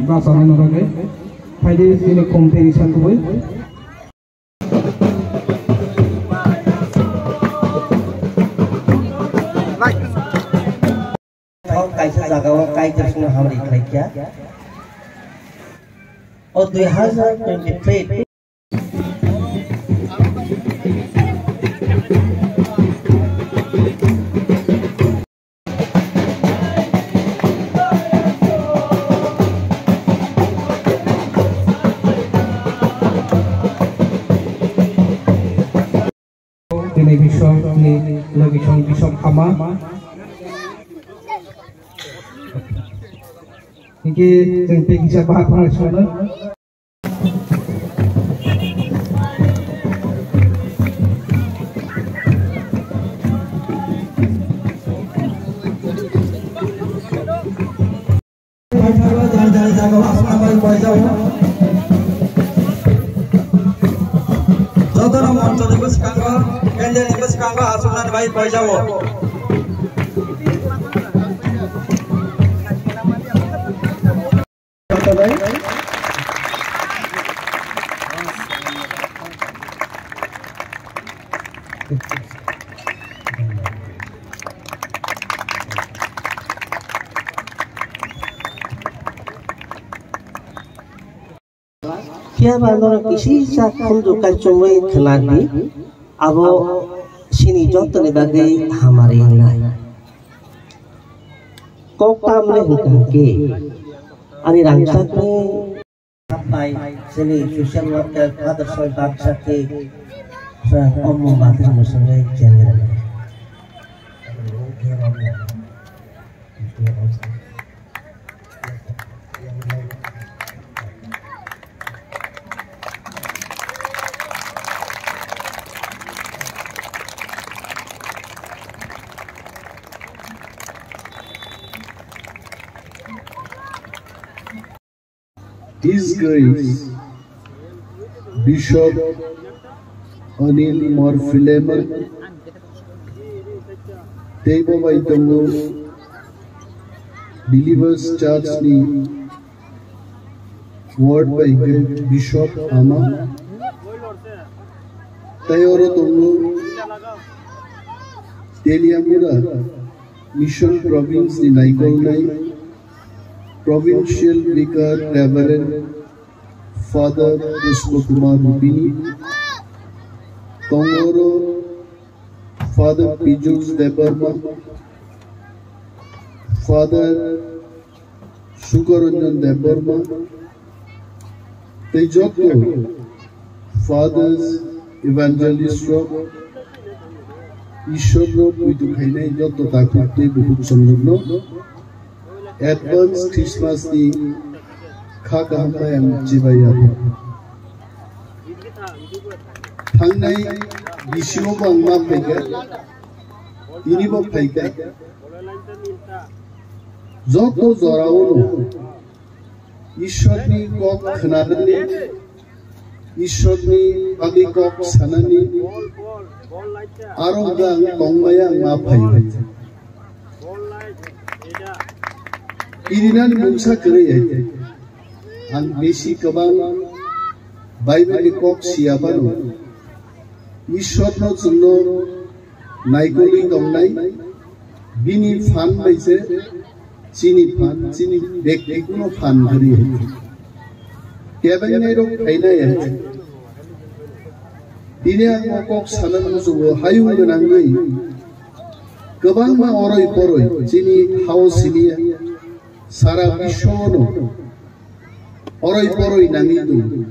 Basahan orang ni, hari ini kompetisi tu. Kau kaisa jaga wa kai tersuna hamri khai kya? और 2023 televisi bisa ama ini yang bisa bahas soalnya भाई पैसा वो क्या बांधो किसी सा खुद का चुम्बे खिलाड़ी अब sini joto ni bagai hamari nai kok tamle hukake ani rangsak ni sampai sini social worker father soy baksa ke sa omong batas musuh jangan His Grace Bishop Anil Morphilemer Tebo Vaitango Believers Church ni Ward by Bishop Ama Tayoro Tongo Teliamura Mission Province ni Naikolnai Provincial Vicar Reverend Father Pushpakumar Rupini, Tongoro Father Pijus Debarma, Father Shukaranjan Debarma, Tejoko Fathers Evangelist Rock, Ishoro Puitukhainai Joto Takute Buhut Samlugno, Advance Christmas ni Khakahamba yang Jibaya. Hangnai Bishiwo bang ma phaika, ini bo phaika. Joto jorao Ishwar ni kok khanadani, Ishwar ni agi kok sanani, arogang tongmaya ma phaika. Irinan mungsa kere aite, ang besi kabang Bible kok siapano, Ishwar no sunno naikoli dongnai, bini fan baise, chini dek no fan kari aite. Kebang nai rok kaina aite. Ini ang kok sanan musuh hayung denangai, kabang ma oroi poroi, chini house ini. Sara Bishono Oroi Poroi Nangidu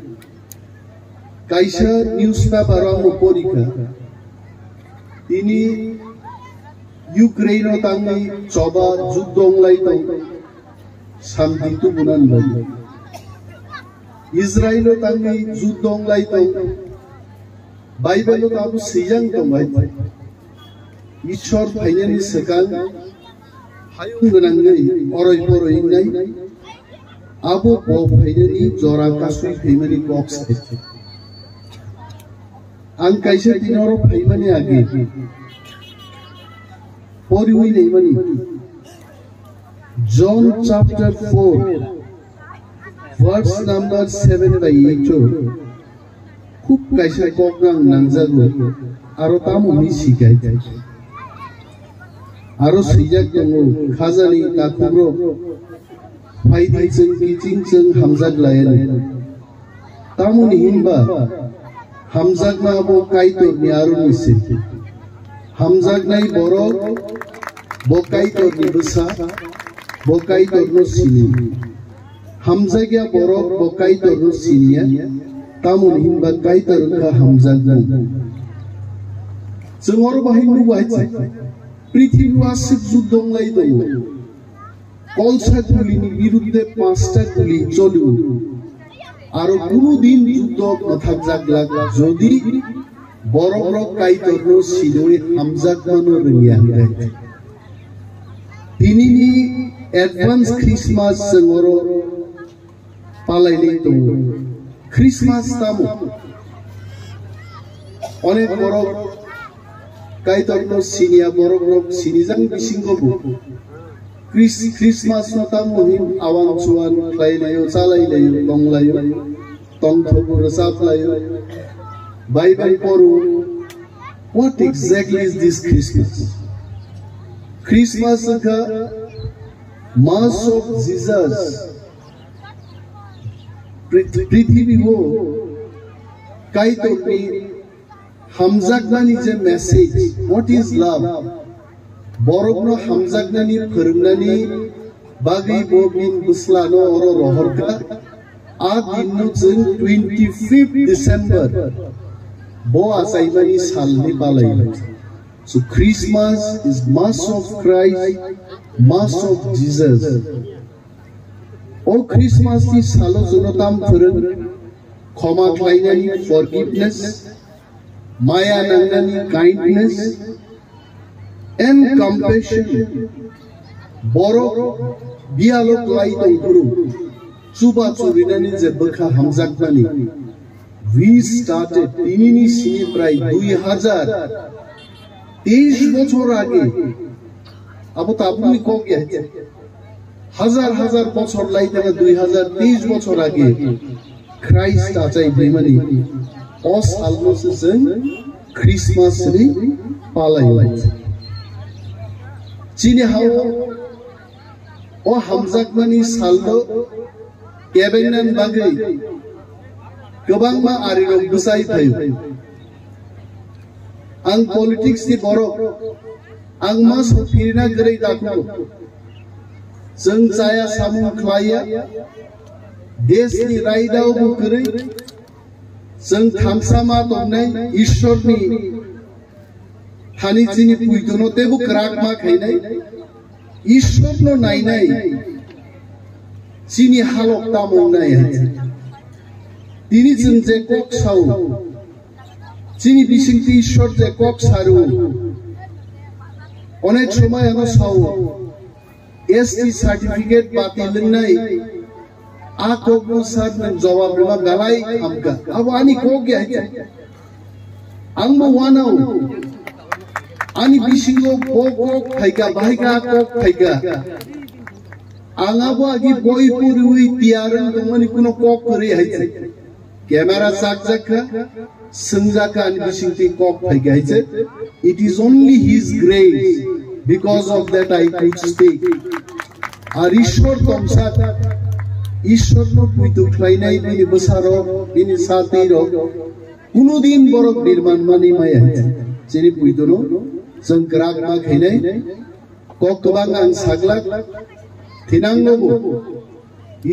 Kaisa newspaper Ramu Porika Ini Ukraine Tangi Coba Judong Laitong Samditu Bunan Bagi Israel Tangi Judong Laitong Bible Tabu Sijang Tomai Ishor Payani Sekan Hayung Nangai Oroi Poroi Nai abo bo phaidani jora kasui phaimani box ang kaisa dinoro phaimani age poriwi neimani John chapter 4 verse number 7 by 8 খুব কাইসা কোকরাং নাংজাগো আরো তামুনি শিখাই আরো সিজাক দङ খাজানি তাকুরো फाइदी जों किचिं जों हामजाग लायानो तामुनि हिनबा हामजाग ना बो काइतो नियारो निसे हामजाग नाय बरो बो काइतो निबसा बो काइतो नो सिनि हामजागिया बरो बो काइतो नो सिनिया तामुनि हिनबा काइतो रखा हामजाग ना जों और बाहिनु वाइसे पृथ्वी वासिक जुद्धं लाई दङ কলসা গুলির বিরুদ্ধে 5টা গুলি চলু আর কোনো দিন যুদ্ধ কথা জাগলাগ যদি বড় বড় কাইতর সিদরে হামজাগ মানো রঙিয়া গায় তিনি অ্যাডভান্স ক্রিসমাস জংর পালাইলে তো ক্রিসমাস তামো অনেক বড় কাইতর সিনিয়া বড় বড় সিনিজাং বিসিংগবো Christmas na tamuhin awang suan klay layo, salay layo, tong layo, tong thobo rasap layo. Bible poru. What exactly is this Christmas? Christmas ka Mass of Jesus. Prithvi ho kai to ni hamzagnani je message. What is love? बरगनो हामजागनानि फोरोंनानि बागै बबिन बुस्लानो अरो रहरका आ दिननो जों 25 December बो आसाइमानि सालनि बालायबाय so Christmas is mass of Christ mass of Jesus ओ Christmas नि सालो जनताम फोरों क्षमा खालायनानि फॉरगिवनेस माया नांनानि kindness and compassion boro bialo klai tongkuru suba churinani je bakha hamjagnani we started tinini sini pray 2023 বছর আগে আবো তো আপনি কো কে হাজার হাজার বছর লাইতে 2023 বছর আগে খ্রাইস্ট আচাই বেমানি os almost ক্রিসমাস রে পালাই Chini hao o hamzagnani saldo kebenan bagai gobang ma arirok busai thayo ang politics ni borok ang mas firina gerai daku जों जाया सामु ख्लाया देशनि रायदाव बुकरै जों थामसामा दंनाय ईश्वरनि थानी चिनी पुइदनो तेबु क्राकमा खैनाय ईश्वरनो नायनाय चिनी हालक तामनाय तिनी जों जे कक साउ चिनी बिसिंति ईश्वर जे कक सारु अनेक समय आनो साउ एसटी सर्टिफिकेट बातिलनाय आ ककनो सार जवाब मा गालाय हमका अब आनी को गया आंबो वानाव आनी बिसिंगो कक फाइका बाहायगा कक फाइका आंगाबो आगि बयपुरुइ तियारन दंमोन कुनो कक करै हायसे कैमरा साकजाका संजाका आनी बिसिंति कक फाइका हायसे it is only his grace because of that I could speak আর ঈশ্বর তমসা ঈশ্বর নো পুইতো খাইনাই বিনি বসারো বিনি সাতেইরো কোনদিন বড় নির্মাণ মানি মায়া চিনি পুইতো নো जों ग्राक मा खाइनाय कक गोबां आं सागला थिनांगौ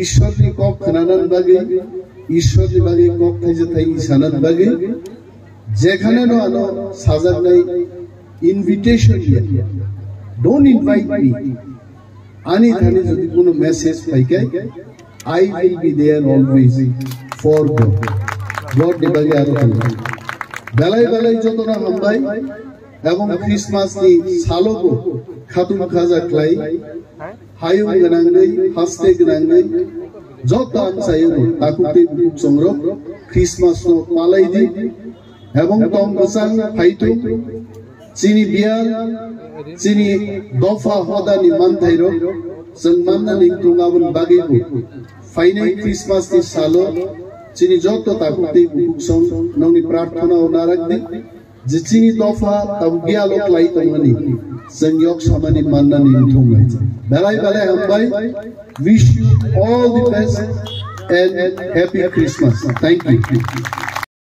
ईश्वरनि कक खोनानान बागै ईश्वरनि बागै कक थाइजे थाइ सानान बागै जेखाने नो आनो साजागनाय इनविटेशन दिया don't invite me ani thani jodi kono message paikai I will be there always for God debage aro belai belai jotona hambai ebong Christmas ni salogo khatun khaja klai hayung ganangai haste ganangai যত আমসায়নো তাকুতে বুক সংগ্রহ Christmas no পালাইদি এবং তং গসাং ফাইতু চিনি বিয়াল চিনি দফা হদানি মানথাইরো जों माननानै दुङाबोन बागैबो फाइनाय Christmas नि सालो चिनि जत ताकुते बुक सं नंनि प्रार्थना नारागदि जिचिनि दफा तबगियालो क्लाइ तंगनि जों yok samani माननानै दुङै बेलाय बेलाय हामबाय wish you all the best and happy Christmas. Thank you.